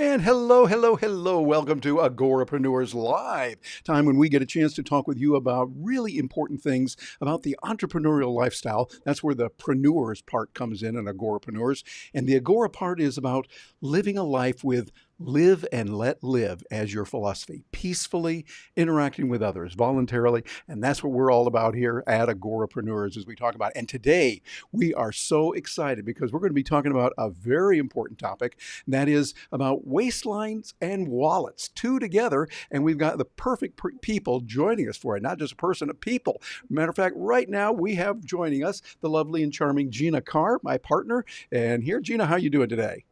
And hello, hello, hello. Welcome to Agorapreneurs Live, time when we get a chance to talk with you about really important things about the entrepreneurial lifestyle. That's where the preneurs part comes in Agorapreneurs. And the Agora part is about living a life with live and let live as your philosophy, peacefully interacting with others voluntarily. And that's what we're all about here at Agorapreneurs as we talk about. And today we are so excited because we're going to be talking about a very important topic. And that is about waistlines and wallets, two together. And we've got the perfect people joining us for it, not just a person, a people. Matter of fact, right now we have joining us the lovely and charming Gina Carr, my partner. And here, Gina, how you doing today?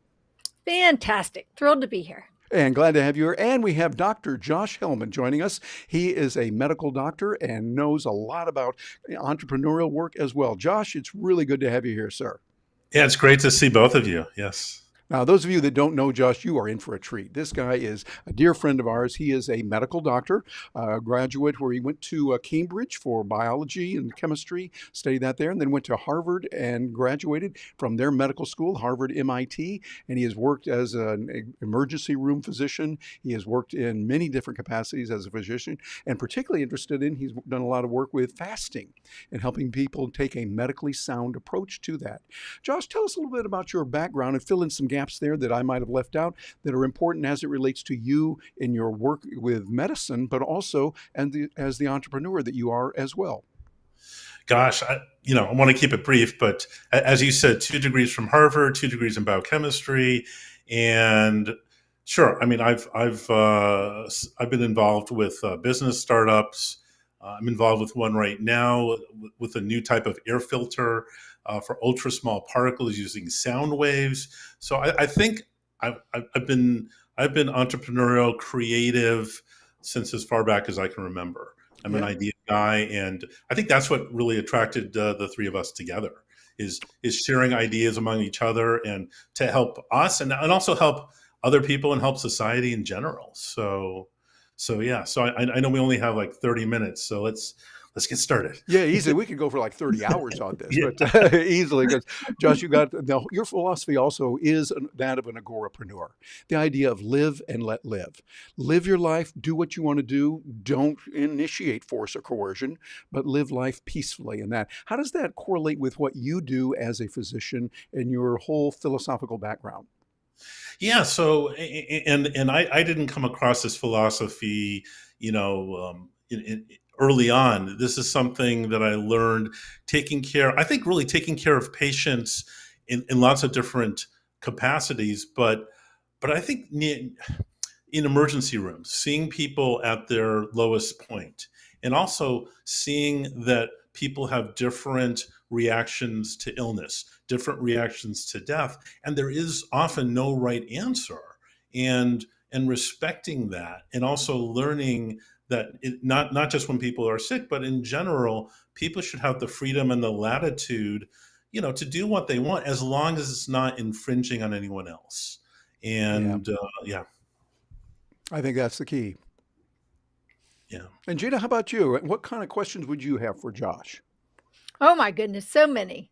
Fantastic. Thrilled to be here. And glad to have you here. And we have Dr. Josh Helman joining us. He is a medical doctor and knows a lot about entrepreneurial work as well. Josh, it's really good to have you here, sir. Yeah, it's great to see both of you. Yes. Now, those of you that don't know Josh, you are in for a treat. This guy is a dear friend of ours. He is a medical doctor, a graduate where he went to Cambridge for biology and chemistry, studied that there, and then went to Harvard and graduated from their medical school, Harvard MIT. And he has worked as an emergency room physician. He has worked in many different capacities as a physician, and particularly interested in, he's done a lot of work with fasting and helping people take a medically sound approach to that. Josh, tell us a little bit about your background and fill in some gaps there that I might have left out that are important as it relates to you in your work with medicine, but also as the entrepreneur that you are as well. Gosh, I want to keep it brief, but as you said, 2 degrees from Harvard, 2 degrees in biochemistry, and sure. I mean, I've been involved with business startups. I'm involved with one right now with a new type of air filter for ultra small particles using sound waves. So I think I've been entrepreneurial, creative since as far back as I can remember. I'm an Yeah. idea guy, and I think that's what really attracted the three of us together is sharing ideas among each other and to help us and also help other people and help society in general. So yeah. So I know we only have like 30 minutes, so let's get started. Yeah, easily. We could go for like 30 hours on this, Yeah. but easily, because Josh, your philosophy also is that of an agorapreneur. The idea of live and let live. Live your life, do what you want to do. Don't initiate force or coercion, but live life peacefully. And that, how does that correlate with what you do as a physician and your whole philosophical background? Yeah. So, and I didn't come across this philosophy, early on. This is something that I learned I think really taking care of patients in lots of different capacities, but I think in emergency rooms, seeing people at their lowest point, and also seeing that people have different reactions to illness, different reactions to death, and there is often no right answer. And respecting that, and also learning that not just when people are sick, but in general, people should have the freedom and the latitude, to do what they want as long as it's not infringing on anyone else. Yeah, And yeah, I think that's the key. yeah. And Gina, how about you? What kind of questions would you have for Josh? Oh my goodness, so many.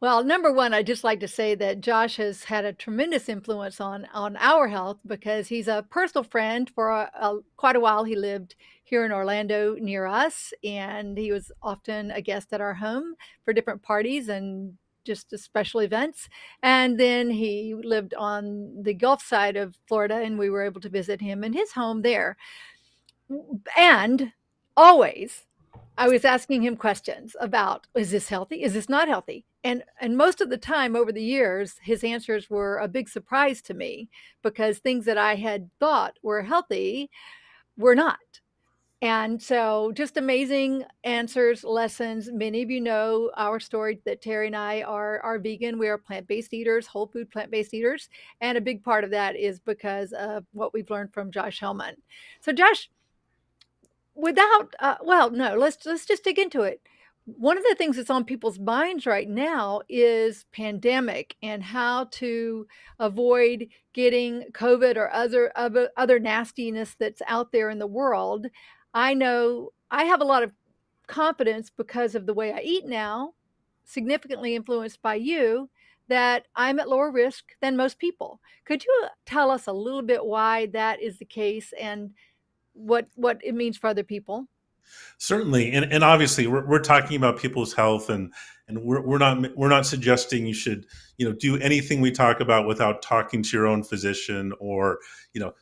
Well, number one, I'd just like to say that Josh has had a tremendous influence on our health because he's a personal friend for quite a while. He lived here in Orlando near us, and he was often a guest at our home for different parties and just special events. And then he lived on the Gulf side of Florida, and we were able to visit him in his home there. And always I was asking him questions about, is this healthy? Is this not healthy? And most of the time over the years, his answers were a big surprise to me because things that I had thought were healthy were not. And so just amazing answers, lessons. Many of you know our story that Terry and I are vegan. We are plant-based eaters, whole food plant-based eaters. And a big part of that is because of what we've learned from Josh Helman. So Josh, without well, no, let's just dig into it. One of the things that's on people's minds right now is pandemic and how to avoid getting COVID or other nastiness that's out there in the world. I know I have a lot of confidence because of the way I eat now, significantly influenced by you, that I'm at lower risk than most people. Could you tell us a little bit why that is the case and what it means for other people? Certainly, and obviously, we're talking about people's health, and we're not suggesting you should do anything we talk about without talking to your own physician or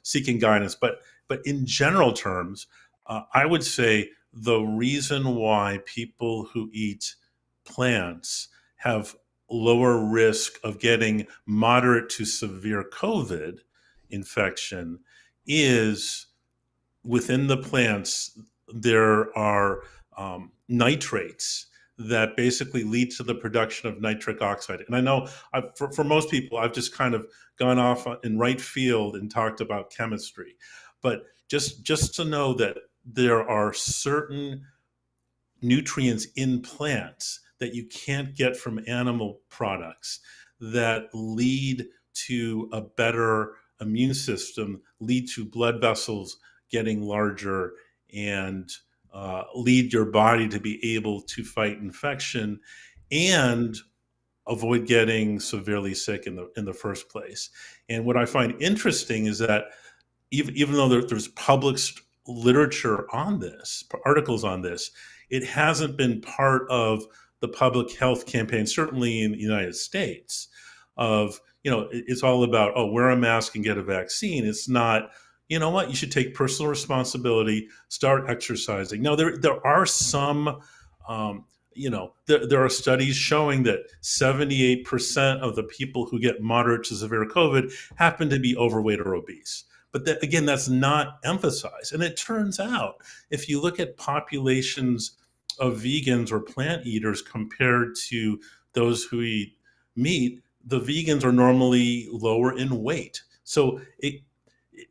seeking guidance. But in general terms, I would say the reason why people who eat plants have lower risk of getting moderate to severe COVID infection is within the plants, there are nitrates that basically lead to the production of nitric oxide. And I know for most people, I've just kind of gone off in right field and talked about chemistry. But just to know that there are certain nutrients in plants that you can't get from animal products that lead to a better immune system, lead to blood vessels getting larger, and lead your body to be able to fight infection and avoid getting severely sick in the first place. And what I find interesting is that even though there's published literature on this, articles on this, it hasn't been part of the public health campaign, certainly in the United States, of, it's all about, oh, wear a mask and get a vaccine. It's not, you know what, you should take personal responsibility, start exercising. Now, there are some, there are studies showing that 78% of the people who get moderate to severe COVID happen to be overweight or obese. But again, that's not emphasized. And it turns out, if you look at populations of vegans or plant eaters compared to those who eat meat, the vegans are normally lower in weight. So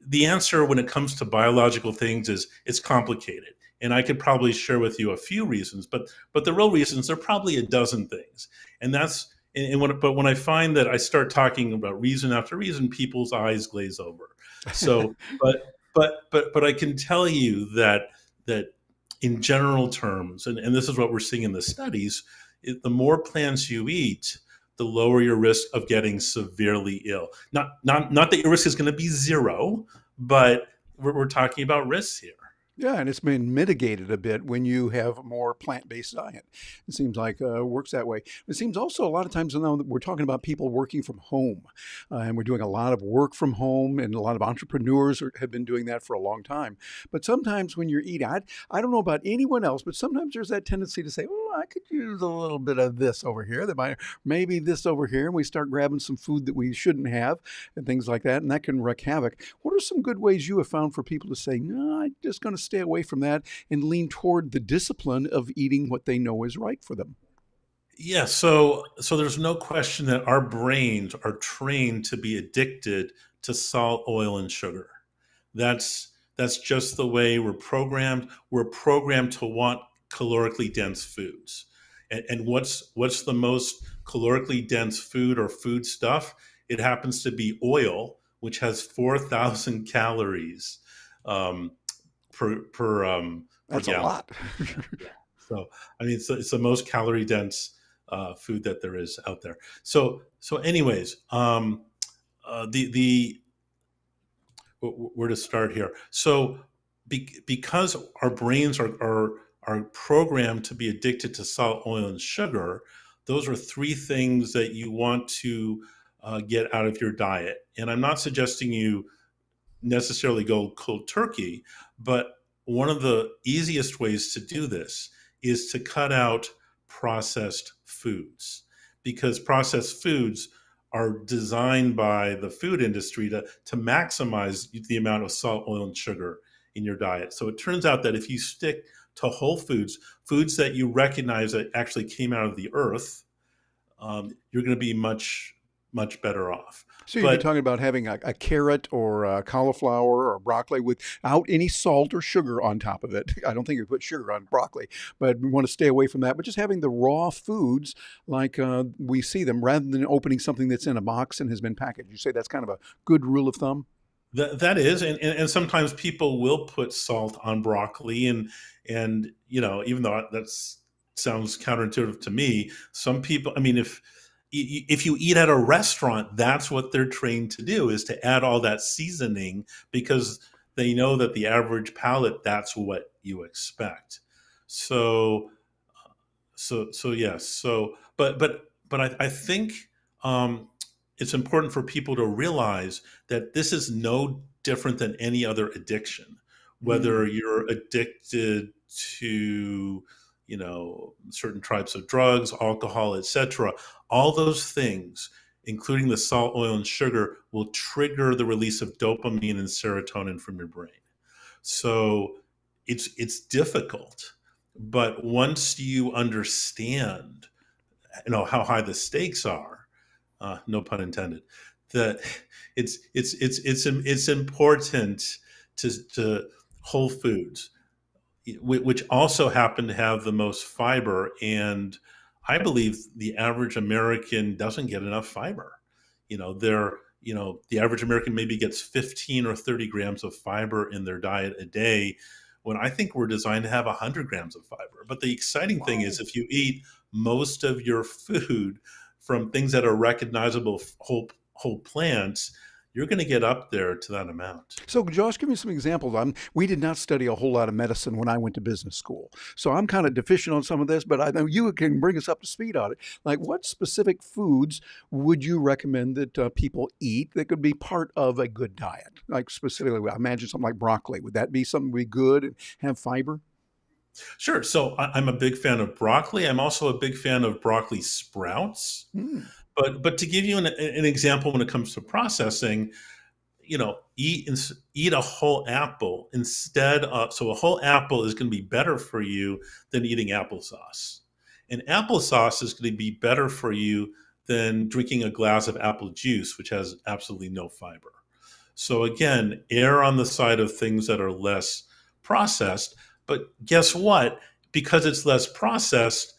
the answer when it comes to biological things is it's complicated. And I could probably share with you a few reasons, but the real reasons are probably a dozen things. And that's but when I find that I start talking about reason after reason, people's eyes glaze over. So, but I can tell you that in general terms, and this is what we're seeing in the studies, the more plants you eat, the lower your risk of getting severely ill. Not that your risk is going to be zero, but we're talking about risks here. Yeah, and it's been mitigated a bit when you have a more plant-based diet. It seems like works that way. It seems also a lot of times now that we're talking about people working from home, and we're doing a lot of work from home, and a lot of entrepreneurs have been doing that for a long time. But sometimes when you're eating, I don't know about anyone else, but sometimes there's that tendency to say, "Oh, I could use a little bit of this over here. That might maybe this over here," and we start grabbing some food that we shouldn't have, and things like that, and that can wreak havoc. What are some good ways you have found for people to say, "No, I'm just going to stay away from that and lean toward the discipline of eating what they know is right for them"? Yeah, so there's no question that our brains are trained to be addicted to salt, oil, and sugar. That's just the way we're programmed. We're programmed to want calorically dense foods. And what's the most calorically dense food or food stuff? It happens to be oil, which has 4,000 calories um, per That's a gallon. lot. Yeah. So I mean, it's the most calorie dense food that there is out there. So anyways, the where to start here? So because our brains are programmed to be addicted to salt, oil, and sugar, those are three things that you want to get out of your diet. And I'm not suggesting you necessarily go cold turkey, but one of the easiest ways to do this is to cut out processed foods, because processed foods are designed by the food industry to maximize the amount of salt, oil, and sugar in your diet. So it turns out that if you stick to whole foods, foods that you recognize that actually came out of the earth, you're going to be much better off. So you'd be But talking about having a carrot or a cauliflower or broccoli without any salt or sugar on top of it. I don't think you put sugar on broccoli, but we want to stay away from that. But just having the raw foods like we see them rather than opening something that's in a box and has been packaged. You say that's kind of a good rule of thumb? that is, and sometimes people will put salt on broccoli, and even though that sounds counterintuitive to me, some people, I mean, if you eat at a restaurant, that's what they're trained to do, is to add all that seasoning, because they know that the average palate, that's what you expect. So yes. I think it's important for people to realize that this is no different than any other addiction. Whether Mm. you're addicted to, certain types of drugs, alcohol, etc., all those things, including the salt, oil, and sugar, will trigger the release of dopamine and serotonin from your brain. So it's difficult, but once you understand, how high the stakes are, no pun intended, that it's important to whole foods, which also happen to have the most fiber. And I believe the average American doesn't get enough fiber. The average American maybe gets 15 or 30 grams of fiber in their diet a day, when I think we're designed to have 100 grams of fiber. But the exciting thing is, Wow. if you eat most of your food from things that are recognizable whole plants, you're going to get up there to that amount. So, Josh, give me some examples. We did not study a whole lot of medicine when I went to business school. So I'm kind of deficient on some of this, but I know you can bring us up to speed on it. Like, what specific foods would you recommend that people eat that could be part of a good diet? Like, specifically, I imagine something like broccoli. Would that be something be good and have fiber? Sure. So I'm a big fan of broccoli. I'm also a big fan of broccoli sprouts. Mm. But to give you an example, when it comes to processing, eat a whole apple instead of. So a whole apple is going to be better for you than eating applesauce, and applesauce is going to be better for you than drinking a glass of apple juice, which has absolutely no fiber. So again, err on the side of things that are less processed. But guess what? Because it's less processed,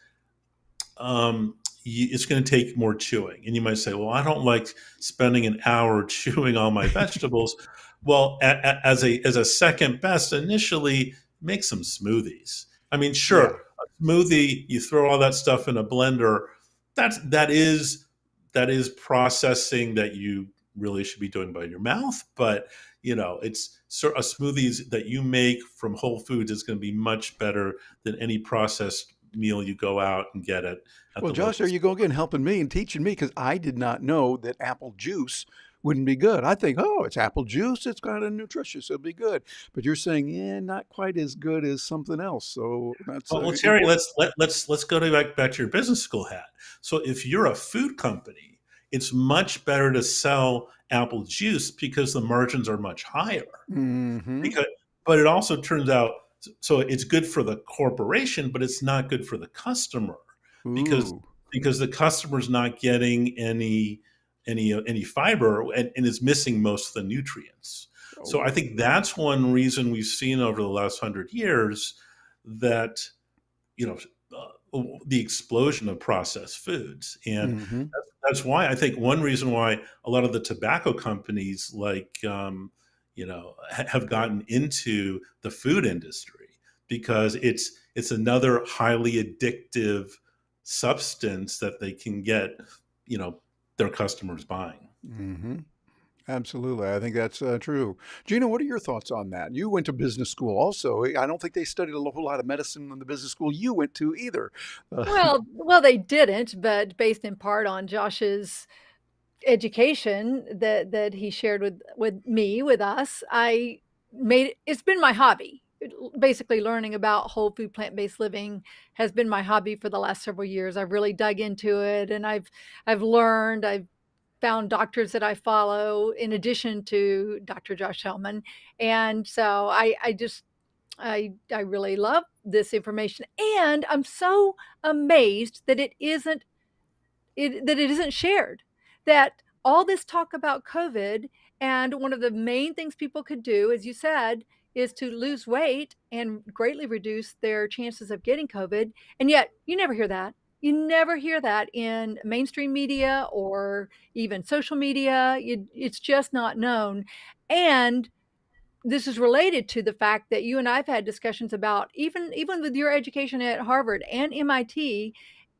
it's going to take more chewing. And you might say, well, I don't like spending an hour chewing all my vegetables. Well, as a second best, initially, make some smoothies. I mean, Yeah. sure, a smoothie, you throw all that stuff in a blender. That is processing that you really should be doing by your mouth. But it's a smoothies that you make from Whole Foods is going to be much better than any processed meal you go out and get at Well, the Josh, local there you go store. again, helping me and teaching me because I did not know that apple juice wouldn't be good. I think, oh, it's apple juice, it's kind of nutritious, it'll be good. But you're saying, yeah, not quite as good as something else. So that's Well, Terry, important. let's go back to your business school hat. So if you're a food company, it's much better to sell apple juice because the margins are much higher. Mm-hmm. Because, but it also turns out, so it's good for the corporation, but it's not good for the customer, because Ooh. the customer's not getting any fiber, and is missing most of the nutrients. So I Oh. think that's one reason we've seen over the last 100 years that, you know the explosion of processed foods. And Mm-hmm. that's why I think one reason why a lot of the tobacco companies, like, have gotten into the food industry, because it's another highly addictive substance that they can get, you know their customers buying. Mm-hmm. Absolutely. I think that's true. Gina, what are your thoughts on that? You went to business school also. I don't think they studied a whole lot of medicine in the business school you went to either. Uh, Well, they didn't, but based in part on Josh's education that he shared with me, with us, I made it's been my hobby. Basically learning about whole food plant-based living has been my hobby for the last several years. I've really dug into it and I've learned, I've found doctors that I follow in addition to Dr. Josh Helman. And so I really love this information and I'm so amazed that it isn't shared. That all this talk about COVID, and one of the main things people could do, as you said, is to lose weight and greatly reduce their chances of getting COVID. And yet, you never hear that. You never hear that in mainstream media or even social media. It's just not known. And this is related to the fact that you and I've had discussions about even with your education at Harvard and MIT,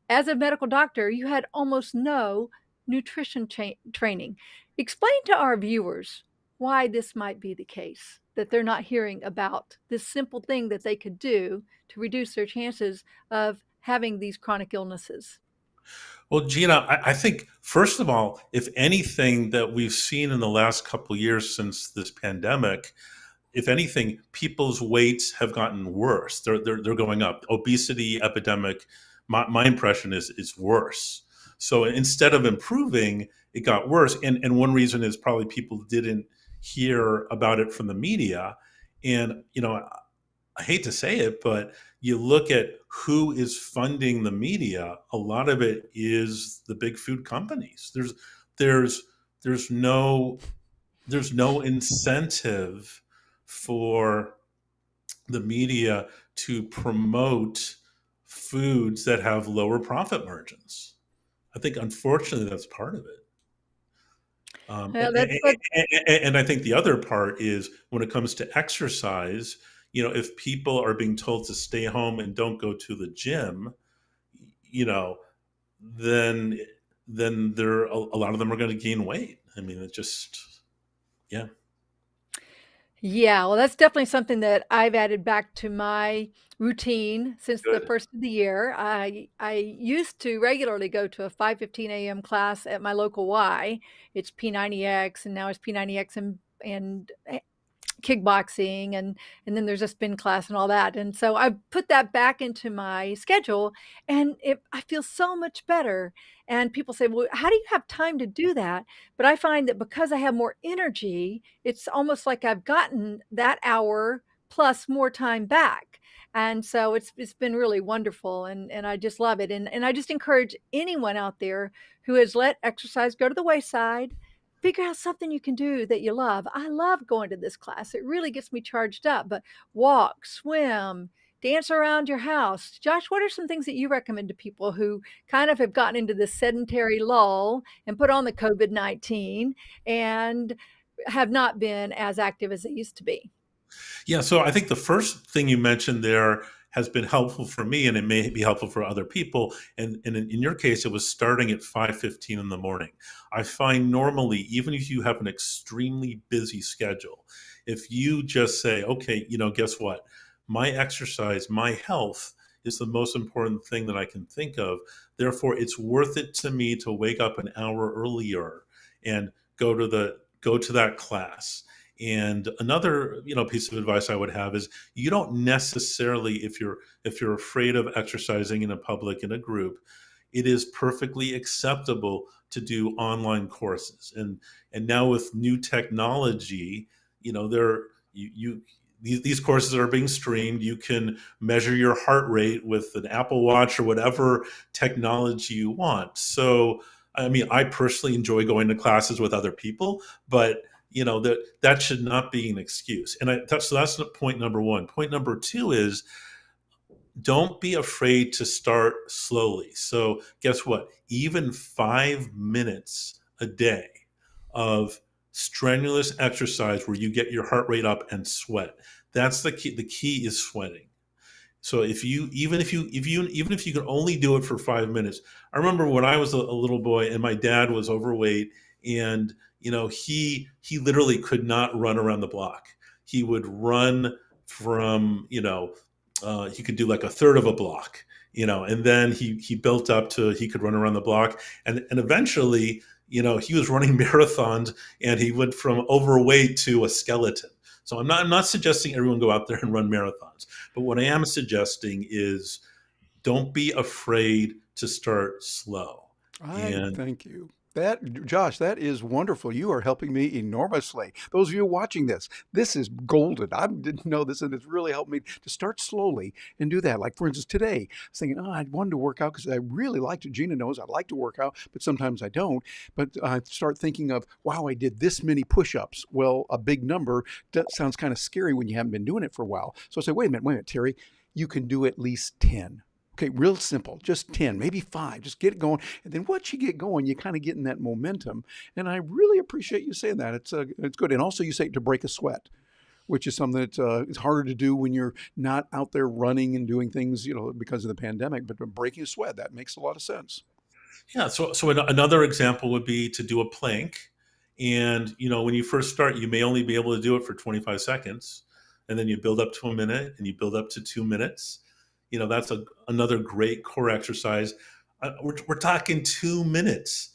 as a medical doctor, you had almost no nutrition training. Explain to our viewers why this might be the case, that they're not hearing about this simple thing that they could do to reduce their chances of having these chronic illnesses. Well, Gina, I think first of all, if anything that we've seen in the last couple of years since this pandemic, if anything, people's weights have gotten worse. They're going up. Obesity epidemic, my impression is worse. So instead of improving, it got worse. And one reason is probably people didn't hear about it from the media. And, I hate to say it, but you look at who is funding the media, a lot of it is the big food companies. There's there's no there's no incentive for the media to promote foods that have lower profit margins. I think unfortunately that's part of it. Well, that's what And I think the other part is when it comes to exercise, if people are being told to stay home and don't go to the gym, you know, then there a lot of them are going to gain weight. I mean, it just yeah, Yeah, well, that's definitely something that I've added back to my routine since the good. first of the year. I used to regularly go to a 5:15 a.m. class at my local Y. It's P90X, and now it's P90X and kickboxing, and then there's a spin class and all that. And so I put that back into my schedule, and I feel so much better. And people say, "Well, how do you have time to do that?" But I find that because I have more energy, it's almost like I've gotten that hour plus more time back. And so it's been really wonderful, and I just love it. And I just encourage anyone out there who has let exercise go to the wayside, figure out something you can do that you love. I love going to this class. It really gets me charged up. But walk, swim, dance around your house. Josh, what are some things that you recommend to people who kind of have gotten into this sedentary lull and put on the COVID-19 and have not been as active as they used to be? Yeah, so I think the first thing you mentioned there has been helpful for me, and it may be helpful for other people. And in your case, it was starting at 5:15 in the morning. I find normally, even if you have an extremely busy schedule, if you just say, okay, guess what? My exercise, my health is the most important thing that I can think of. Therefore, it's worth it to me to wake up an hour earlier and go to that class. And another, piece of advice I would have is you don't necessarily, if you're afraid of exercising in a public in a group, it is perfectly acceptable to do online courses. And now with new technology, there these courses are being streamed. You can measure your heart rate with an Apple Watch or whatever technology you want. So, I mean, I personally enjoy going to classes with other people, but that should not be an excuse. And that's point number one. Point number two is don't be afraid to start slowly. So guess what? Even 5 minutes a day of strenuous exercise where you get your heart rate up and sweat. That's the key. The key is sweating. So even if you can only do it for 5 minutes. I remember when I was a little boy and my dad was overweight, and he literally could not run around the block. He would run from he could do like a third of a block, and then he built up to he could run around the block, and eventually he was running marathons, and he went from overweight to a skeleton. So I'm not suggesting everyone go out there and run marathons, but what I am suggesting is don't be afraid to start slow. I And thank you. Josh, that is wonderful. You are helping me enormously. Those of you watching this is golden. I didn't know this, and it's really helped me to start slowly and do that. Like, for instance, today, I was thinking, I wanted to work out because I really like to. Gina knows I like to work out, but sometimes I don't. But I start thinking of, wow, I did this many push-ups. Well, a big number, that sounds kind of scary when you haven't been doing it for a while. So I said, wait a minute, Terry, you can do at least 10. Okay, real simple, just 10, maybe 5, just get it going. And then once you get going, you kind of get in that momentum. And I really appreciate you saying that. It's good. And also you say to break a sweat. which is something that is harder to do when you're not out there running and doing things, because of the pandemic. But breaking a sweat, that makes a lot of sense. Yeah. So another example would be to do a plank. And, when you first start, you may only be able to do it for 25 seconds. And then you build up to a minute and you build up to 2 minutes. That's another great core exercise. We're talking 2 minutes.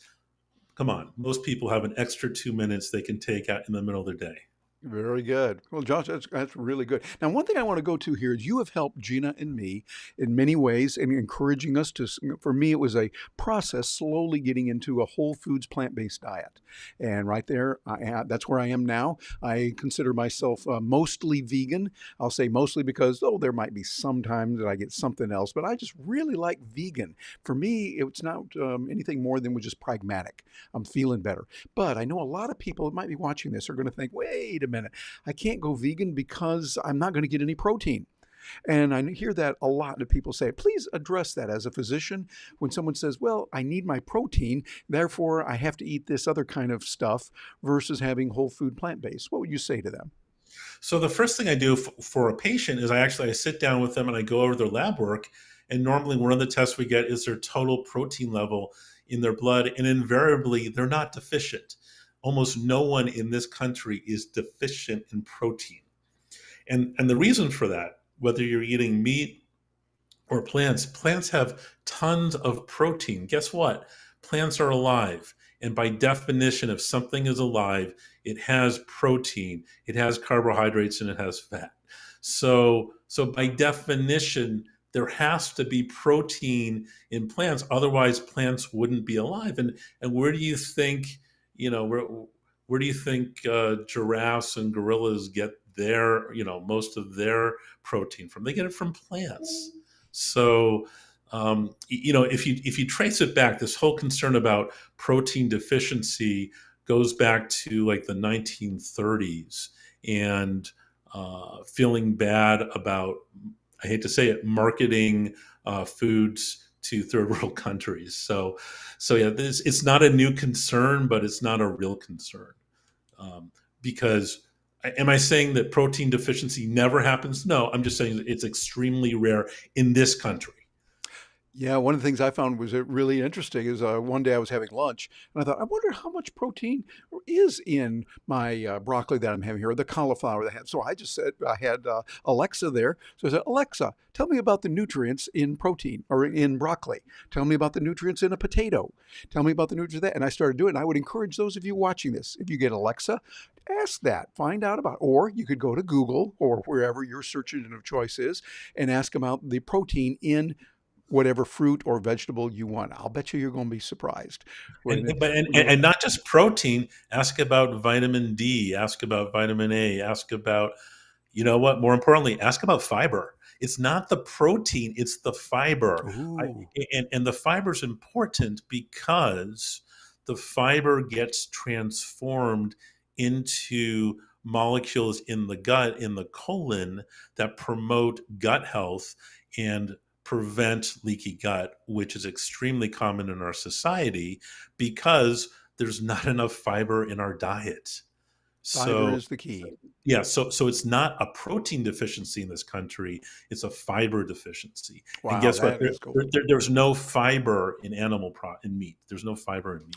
Come on. Most people have an extra 2 minutes they can take out in the middle of their day. Very good. Well, Josh, that's really good. Now, one thing I want to go to here is you have helped Gina and me in many ways in encouraging us to, for me, it was a process slowly getting into a whole foods plant-based diet. And right there, that's where I am now. I consider myself mostly vegan. I'll say mostly because, there might be some times that I get something else, but I just really like vegan. For me, it's not anything more than just pragmatic. I'm feeling better. But I know a lot of people that might be watching this are going to think, wait a minute, I can't go vegan because I'm not going to get any protein. And I hear that a lot that people say. Please address that as a physician when someone says, well, I need my protein, therefore I have to eat this other kind of stuff versus having whole food plant-based. What would you say to them? So the first thing I do for a patient is I sit down with them and I go over their lab work. And normally one of the tests we get is their total protein level in their blood. And invariably, they're not deficient. Almost no one in this country is deficient in protein. And the reason for that, whether you're eating meat or plants have tons of protein. Guess what? Plants are alive. And by definition, if something is alive, it has protein, it has carbohydrates, and it has fat. So by definition, there has to be protein in plants. Otherwise, plants wouldn't be alive. And where do you think, where do you think giraffes and gorillas get their, most of their protein from? They get it from plants. So, if you trace it back, this whole concern about protein deficiency goes back to like the 1930s, and feeling bad about, I hate to say it, marketing foods to third world countries. So yeah, it's not a new concern, but it's not a real concern. Because am I saying that protein deficiency never happens? No, I'm just saying it's extremely rare in this country. Yeah, one of the things I found was really interesting is one day I was having lunch and I thought, I wonder how much protein is in my broccoli that I'm having here, or the cauliflower that I had. So I just said, I had Alexa there. So I said, Alexa, tell me about the nutrients in protein or in broccoli. Tell me about the nutrients in a potato. Tell me about the nutrients of that. And I started doing it. And I would encourage those of you watching this, if you get Alexa, ask that, find out about it. Or you could go to Google or wherever your search engine of choice is and ask about the protein in whatever fruit or vegetable you want. I'll bet you're going to be surprised. And not just protein, ask about vitamin D, ask about vitamin A, ask about, more importantly, ask about fiber. It's not the protein, it's the fiber. And the fiber is important because the fiber gets transformed into molecules in the gut, in the colon, that promote gut health and prevent leaky gut, which is extremely common in our society because there's not enough fiber in our diet. Fiber is the key. Yeah, so it's not a protein deficiency in this country; it's a fiber deficiency. Wow, and guess what? Cool. There's no fiber in in meat. There's no fiber in meat,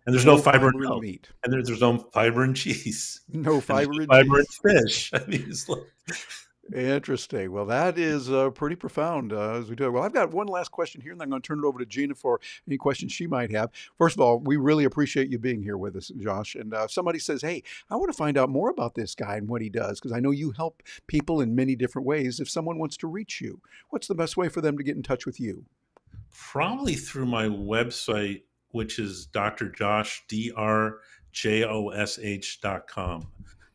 and there's no fiber in milk, meat, and there's no fiber in cheese. No fiber in fish. I mean, it's like. Interesting. Well, that is pretty profound as we do it. Well, I've got one last question here, and I'm going to turn it over to Gina for any questions she might have. First of all, we really appreciate you being here with us, Josh. And if somebody says, hey, I want to find out more about this guy and what he does, because I know you help people in many different ways. If someone wants to reach you, what's the best way for them to get in touch with you? Probably through my website, which is Dr. Josh, drjosh.com.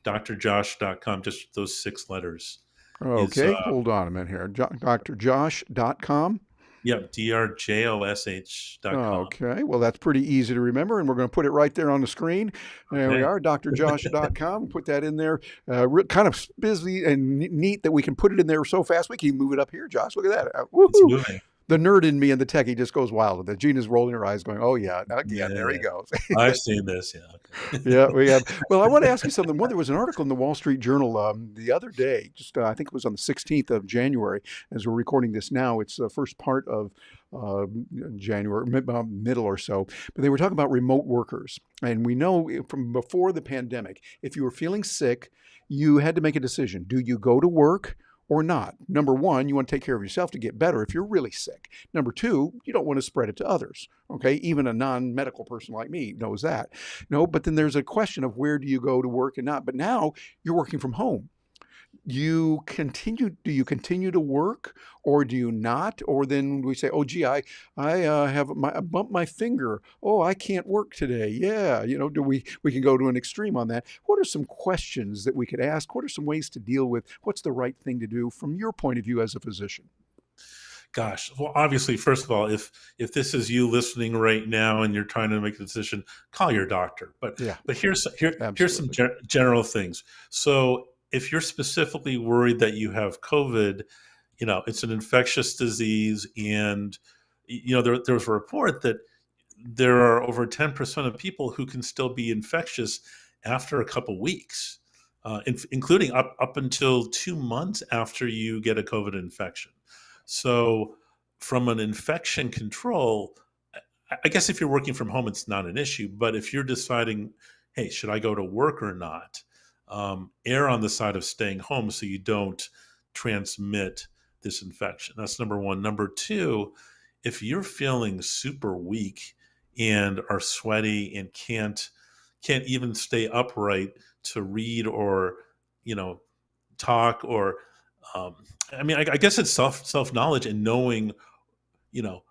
drjosh.com, just those 6 letters. Okay, hold on a minute here. drjosh.com. Yep, drjosh.com. Okay, well, that's pretty easy to remember, and we're going to put it right there on the screen. There we are, drjosh.com. Put that in there. Kind of busy and neat that we can put it in there so fast we can move it up here, Josh. Look at that. It's moving. the nerd in me and the techie just goes wild with it. Gina's rolling her eyes, going, "Oh yeah, again, Yeah, there he yeah. goes." I've seen this. Yeah. Okay. Yeah, we have. Well, I want to ask you something. There was an article in the Wall Street Journal the other day, just I think it was on the 16th of January, as we're recording this now. It's the first part of uh, January, middle or so. But they were talking about remote workers. And we know from before the pandemic, if you were feeling sick, you had to make a decision. Do you go to work or not? Number one, you want to take care of yourself to get better if you're really sick. Number two, you don't want to spread it to others. Okay, even a non-medical person like me knows that. No, but then there's a question of where do you go to work and not. But now you're working from home. Do you continue to work or do you not? Or then we say, oh, gee, I bumped my finger. Oh, I can't work today. Yeah. We can go to an extreme on that. What are some questions that we could ask? What are some ways to deal with what's the right thing to do from your point of view as a physician? Gosh. Well, obviously, first of all, if this is you listening right now and you're trying to make a decision, call your doctor. But Yeah, but here's some absolutely. general things. So if you're specifically worried that you have COVID, it's an infectious disease, and there was a report that there are over 10% of people who can still be infectious after a couple weeks, including up until 2 months after you get a COVID infection. So, from an infection control, I guess if you're working from home, it's not an issue. But if you're deciding, hey, should I go to work or not? Err on the side of staying home so you don't transmit this infection. That's number one. Number two, if you're feeling super weak and are sweaty and can't even stay upright to read or you know talk or um, I guess it's self knowledge and knowing you know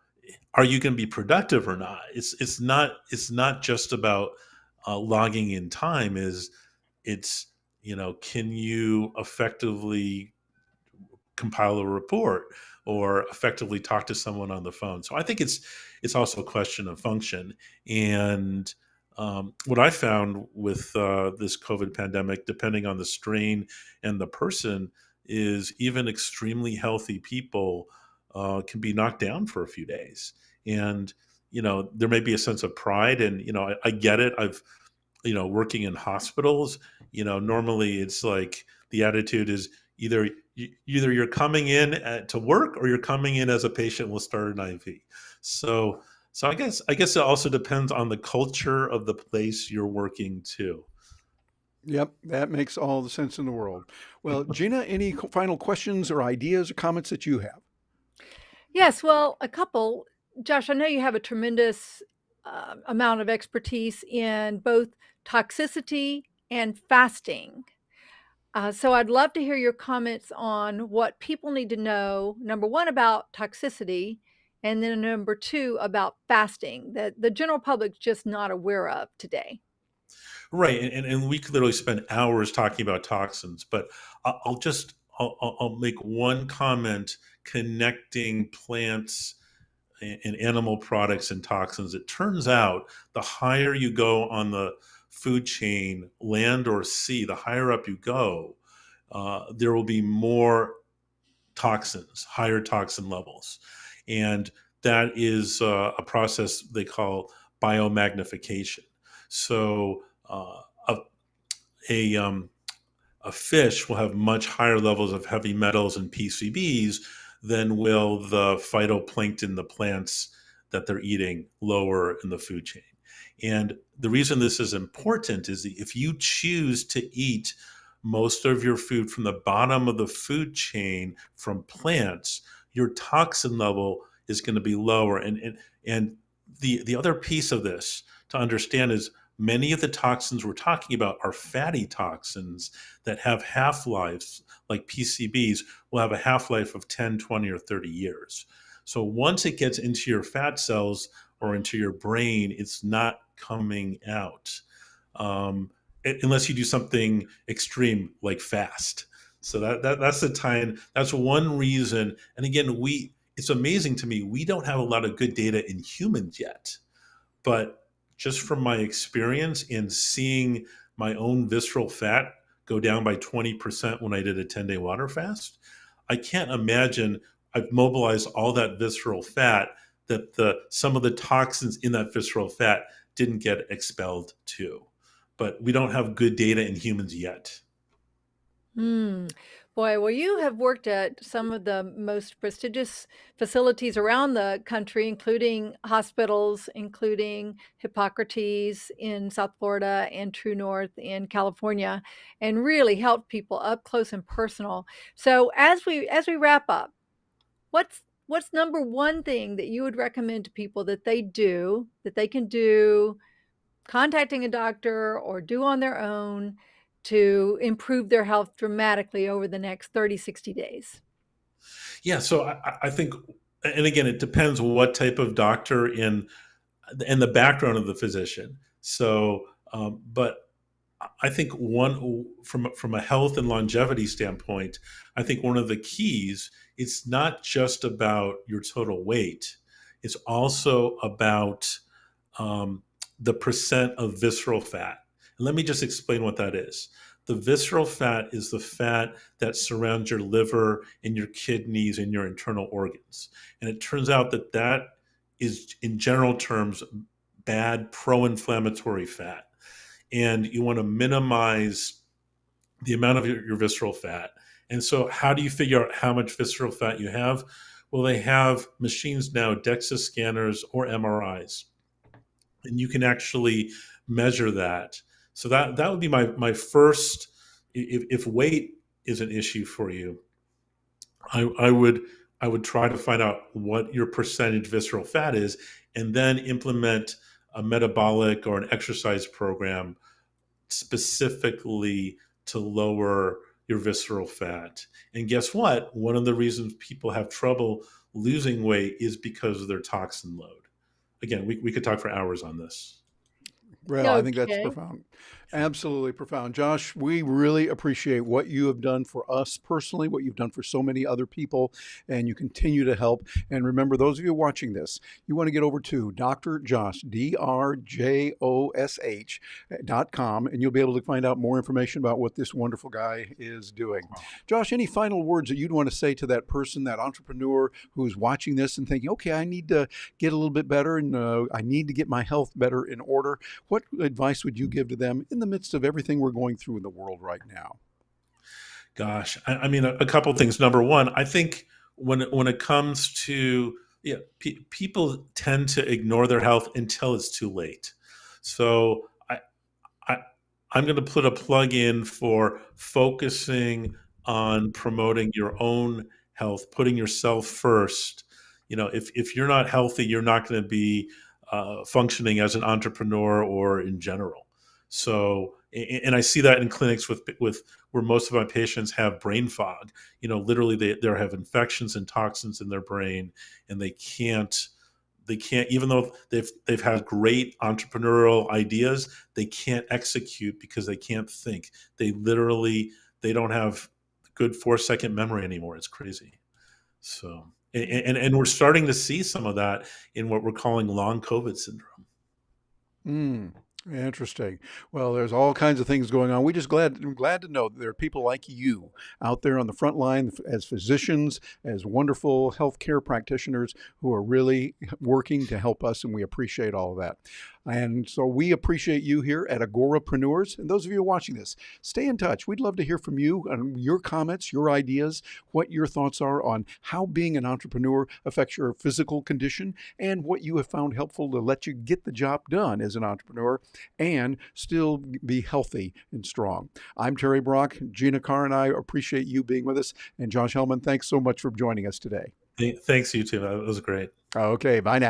are you going to be productive or not. It's not just about logging in time. It's can you effectively compile a report or effectively talk to someone on the phone. So I think it's also a question of function. And what I found with this COVID pandemic, depending on the strain and the person, is even extremely healthy people can be knocked down for a few days. And there may be a sense of pride, and I get it. I've working in hospitals, normally it's like the attitude is either you're coming in to work or you're coming in as a patient. Will start an IV. So I guess it also depends on the culture of the place you're working too. Yep, that makes all the sense in the world. Well, Gina, any final questions or ideas or comments that you have? Yes, well, a couple. Josh, I know you have a tremendous amount of expertise in both toxicity and fasting. So I'd love to hear your comments on what people need to know, number one, about toxicity, and then number two, about fasting that the general public's just not aware of today. Right, and we could literally spend hours talking about toxins, but I'll make one comment connecting plants and animal products and toxins. It turns out the higher you go on the food chain, land or sea, the higher up you go, there will be more toxins, higher toxin levels. And that is a process they call biomagnification. So a, a fish will have much higher levels of heavy metals and PCBs than will the phytoplankton, the plants that they're eating lower in the food chain. And the reason this is important is that if you choose to eat most of your food from the bottom of the food chain from plants, your toxin level is going to be lower. And the other piece of this to understand is many of the toxins we're talking about are fatty toxins that have half-lives, like PCBs will have a half-life of 10, 20, or 30 years. So once it gets into your fat cells or into your brain, it's not coming out. Unless you do something extreme like fast. So that's the time. That's one reason. And again, it's amazing to me. We don't have a lot of good data in humans yet, but just from my experience in seeing my own visceral fat go down by 20% when I did a 10-day water fast, I can't imagine I've mobilized all that visceral fat, that some of the toxins in that visceral fat didn't get expelled too. But we don't have good data in humans yet. Hmm. Boy, well, you have worked at some of the most prestigious facilities around the country, including hospitals, including Hippocrates in South Florida and True North in California, and really helped people up close and personal. So as we wrap up, what's number one thing that you would recommend to people that they can do, contacting a doctor or do on their own to improve their health dramatically over the next 30, 60 days? Yeah, so I think, and again, it depends what type of doctor and the background of the physician. So, but I think one from a health and longevity standpoint, I think one of the keys, it's not just about your total weight. It's also about um, the percent of visceral fat. And let me just explain what that is. The visceral fat is the fat that surrounds your liver and your kidneys and your internal organs. And it turns out that that is, in general terms, bad pro-inflammatory fat. And you want to minimize the amount of your visceral fat. And so how do you figure out how much visceral fat you have? Well, they have machines now, DEXA scanners or MRIs, and you can actually measure that. So that would be my first. If weight is an issue for you, I would try to find out what your percentage visceral fat is, and then implement a metabolic or an exercise program specifically to lower your visceral fat. And guess what? One of the reasons people have trouble losing weight is because of their toxin load. Again, we could talk for hours on this. Well, I think that's Okay. profound. Absolutely profound. Josh, we really appreciate what you have done for us personally, what you've done for so many other people, and you continue to help. And remember, those of you watching this, you want to get over to Dr. Josh, DrJosh.com, and you'll be able to find out more information about what this wonderful guy is doing. Josh, any final words that you'd want to say to that person, that entrepreneur who's watching this and thinking, okay, I need to get a little bit better and I need to get my health better in order? What advice would you give to them in the midst of everything we're going through in the world right now? Gosh, I mean, a couple things. Number one, I think when it comes to, yeah, people tend to ignore their health until it's too late. So I I'm going to put a plug in for focusing on promoting your own health, putting yourself first. If you're not healthy, you're not going to be functioning as an entrepreneur or in general. So, and I see that in clinics with where most of my patients have brain fog. Literally they have infections and toxins in their brain, and they can't, even though they've had great entrepreneurial ideas, they can't execute because they can't think. They don't have good 4-second memory anymore. It's crazy. So, and we're starting to see some of that in what we're calling long COVID syndrome. Mm, interesting. Well, there's all kinds of things going on. I'm glad to know that there are people like you out there on the front line as physicians, as wonderful healthcare practitioners who are really working to help us, and we appreciate all of that. And so we appreciate you here at Agorapreneurs. And those of you watching this, stay in touch. We'd love to hear from you and your comments, your ideas, what your thoughts are on how being an entrepreneur affects your physical condition and what you have found helpful to let you get the job done as an entrepreneur and still be healthy and strong. I'm Terry Brock. Gina, Carr, and I appreciate you being with us. And Josh Helman, thanks so much for joining us today. Thanks, you too. That was great. Okay, bye now.